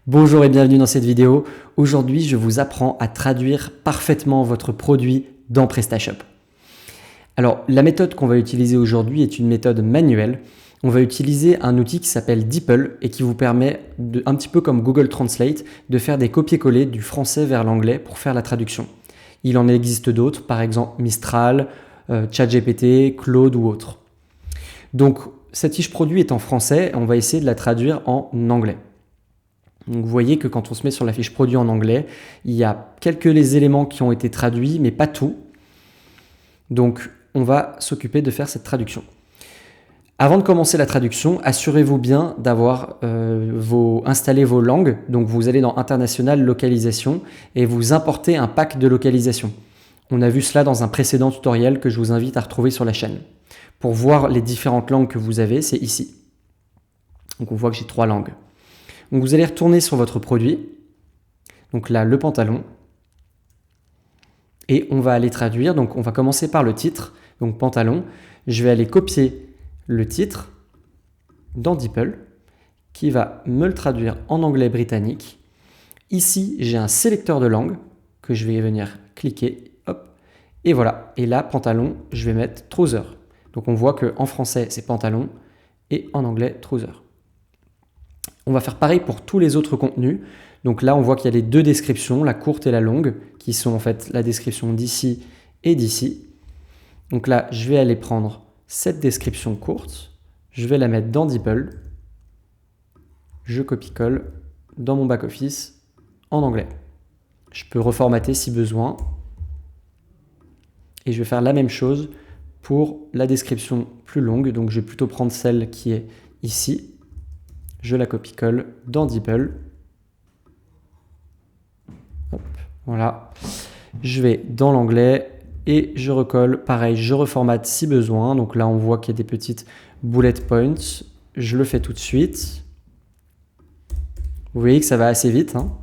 Bonjour et bienvenue dans cette vidéo. Aujourd'hui, je vous apprends à traduire parfaitement votre produit dans PrestaShop. Alors, la méthode qu'on va utiliser aujourd'hui est une méthode manuelle. On va utiliser un outil qui s'appelle DeepL et qui vous permet, un petit peu comme Google Translate, de faire des copier-coller du français vers l'anglais pour faire la traduction. Il en existe d'autres, par exemple Mistral, ChatGPT, Claude ou autres. Donc, cette fiche produit est en français et on va essayer de la traduire en anglais. Donc vous voyez que quand on se met sur la fiche produit en anglais, il y a quelques éléments qui ont été traduits, mais pas tout. Donc on va s'occuper de faire cette traduction. Avant de commencer la traduction, assurez-vous bien d'avoir installé vos langues. Donc vous allez dans International Localisation et vous importez un pack de localisation. On a vu cela dans un précédent tutoriel que je vous invite à retrouver sur la chaîne. Pour voir les différentes langues que vous avez, c'est ici. Donc on voit que j'ai 3 langues. Donc vous allez retourner sur votre produit, donc là le pantalon, et on va aller traduire, donc on va commencer par le titre, donc pantalon, je vais aller copier le titre dans DeepL, qui va me le traduire en anglais britannique. Ici j'ai un sélecteur de langue, que je vais venir cliquer, hop, et voilà, et là pantalon, je vais mettre trouser. Donc on voit qu'en français c'est pantalon, et en anglais trouser. On va faire pareil pour tous les autres contenus. Donc là, on voit qu'il y a les 2 descriptions, la courte et la longue, qui sont en fait la description d'ici et d'ici. Donc là, je vais aller prendre cette description courte, je vais la mettre dans DeepL, je copie-colle dans mon back-office en anglais. Je peux reformater si besoin. Et je vais faire la même chose pour la description plus longue. Donc je vais plutôt prendre celle qui est ici. Je la copie-colle dans DeepL. Voilà. Je vais dans l'anglais et je recolle. Pareil, je reformate si besoin. Donc là, on voit qu'il y a des petites bullet points. Je le fais tout de suite. Vous voyez que ça va assez vite, hein.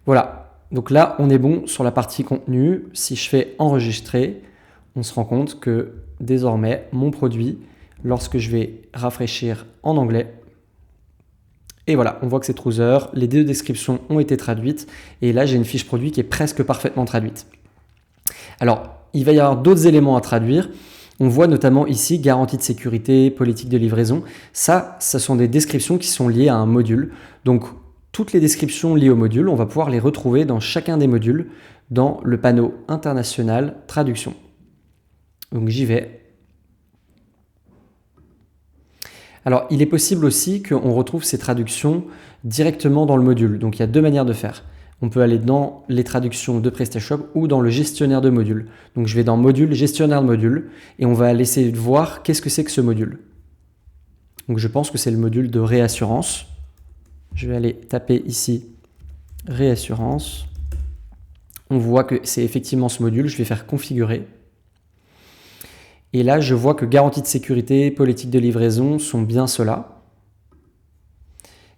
Voilà. Donc là, on est bon sur la partie contenu. Si je fais enregistrer, on se rend compte que désormais, mon produit, lorsque je vais rafraîchir en anglais, et voilà, on voit que c'est trouser, les 2 descriptions ont été traduites, et là j'ai une fiche produit qui est presque parfaitement traduite. Alors, il va y avoir d'autres éléments à traduire. On voit notamment ici garantie de sécurité, politique de livraison. Ça, ce sont des descriptions qui sont liées à un module. Donc, toutes les descriptions liées au module, on va pouvoir les retrouver dans chacun des modules dans le panneau international traduction. Donc, j'y vais. Alors, il est possible aussi qu'on retrouve ces traductions directement dans le module. Donc, il y a 2 manières de faire. On peut aller dans les traductions de PrestaShop ou dans le gestionnaire de modules. Donc, je vais dans module, gestionnaire de module, et on va essayer de voir qu'est-ce que c'est que ce module. Donc, je pense que c'est le module de réassurance. Je vais aller taper ici réassurance. On voit que c'est effectivement ce module. Je vais faire configurer. Et là, je vois que garantie de sécurité, politique de livraison sont bien ceux-là.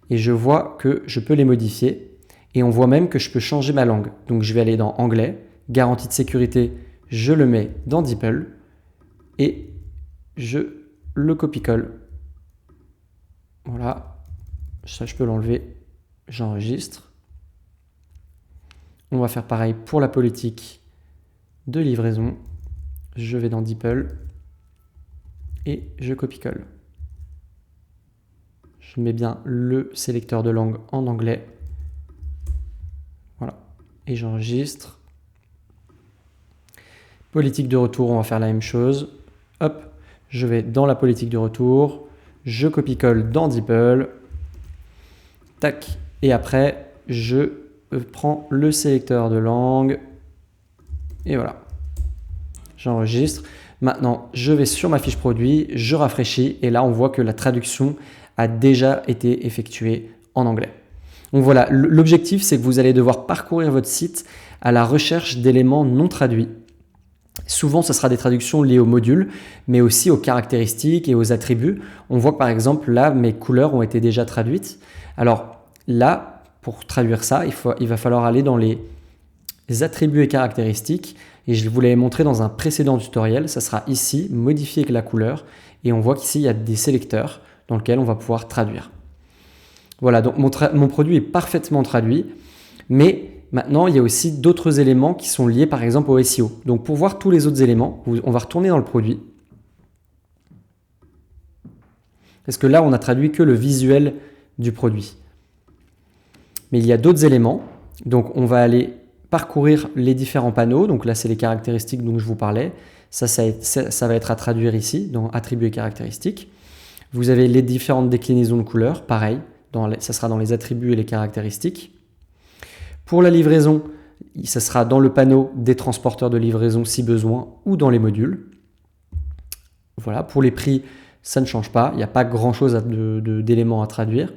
Et je vois que je peux les modifier. Et on voit même que je peux changer ma langue. Donc je vais aller dans anglais, garantie de sécurité, je le mets dans DeepL. Et je le copie-colle. Voilà. Ça, je peux l'enlever. J'enregistre. On va faire pareil pour la politique de livraison. Je vais dans DeepL et je copie-colle. Je mets bien le sélecteur de langue en anglais. Voilà. Et j'enregistre. Politique de retour, on va faire la même chose. Hop, je vais dans la politique de retour. Je copie-colle dans DeepL. Tac. Et après, je prends le sélecteur de langue. Et voilà. J'enregistre. Maintenant, je vais sur ma fiche produit, je rafraîchis et là, on voit que la traduction a déjà été effectuée en anglais. Donc voilà, l'objectif, c'est que vous allez devoir parcourir votre site à la recherche d'éléments non traduits. Souvent, ce sera des traductions liées aux modules, mais aussi aux caractéristiques et aux attributs. On voit que par exemple, là, mes couleurs ont été déjà traduites. Alors là, pour traduire ça, il va falloir aller dans les attributs et caractéristiques. Et je vous l'avais montré dans un précédent tutoriel, ça sera ici, modifier avec la couleur. Et on voit qu'ici, il y a des sélecteurs dans lesquels on va pouvoir traduire. Voilà, donc mon produit est parfaitement traduit, mais maintenant, il y a aussi d'autres éléments qui sont liés par exemple au SEO. Donc pour voir tous les autres éléments, on va retourner dans le produit. Parce que là, on a traduit que le visuel du produit. Mais il y a d'autres éléments. Donc on va aller parcourir les différents panneaux. Donc là, c'est les caractéristiques dont je vous parlais. Ça va être à traduire ici, dans attributs et caractéristiques. Vous avez les différentes déclinaisons de couleurs, pareil, ça sera dans les attributs et les caractéristiques. Pour la livraison, ça sera dans le panneau des transporteurs de livraison si besoin ou dans les modules. Voilà, pour les prix, ça ne change pas, il n'y a pas grand chose d'éléments à traduire.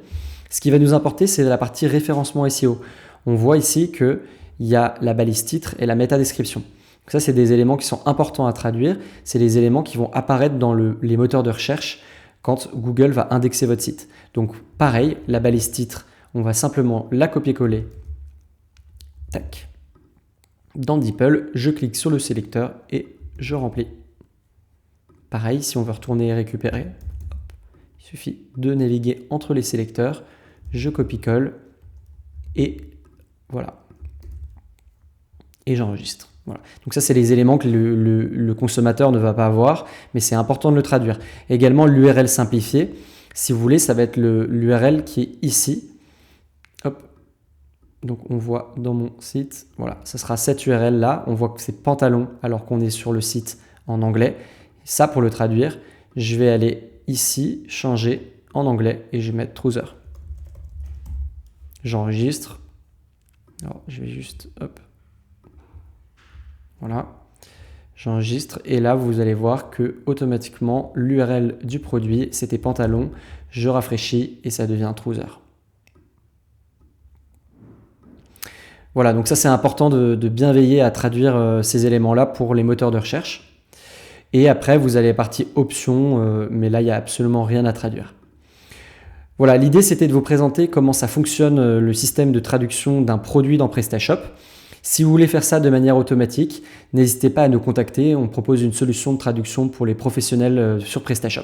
Ce qui va nous importer, c'est la partie référencement SEO. On voit ici qu'il y a la balise titre et la métadescription. Donc ça, c'est des éléments qui sont importants à traduire. C'est les éléments qui vont apparaître dans les moteurs de recherche quand Google va indexer votre site. Donc pareil, la balise titre, on va simplement la copier-coller. Tac. Dans DeepL, je clique sur le sélecteur et je remplis. Pareil, si on veut retourner et récupérer, il suffit de naviguer entre les sélecteurs, je copie-colle et voilà. Et j'enregistre. Voilà. Donc ça, c'est les éléments que le consommateur ne va pas avoir, mais c'est important de le traduire. Également, l'URL simplifié, si vous voulez, ça va être l'URL qui est ici. Hop. Donc on voit dans mon site, voilà, ça sera cette URL là. On voit que c'est pantalon alors qu'on est sur le site en anglais. Ça, pour le traduire, je vais aller ici, changer en anglais et je vais mettre trouser. J'enregistre. Alors, je vais juste, hop. Voilà. J'enregistre et là, vous allez voir que automatiquement, l'URL du produit, c'était pantalon. Je rafraîchis et ça devient trouser. Voilà, donc ça, c'est important de bien veiller à traduire ces éléments-là pour les moteurs de recherche. Et après, vous allez à la partie options, mais là, il n'y a absolument rien à traduire. Voilà, l'idée, c'était de vous présenter comment ça fonctionne le système de traduction d'un produit dans PrestaShop. Si vous voulez faire ça de manière automatique, n'hésitez pas à nous contacter. On propose une solution de traduction pour les professionnels sur PrestaShop.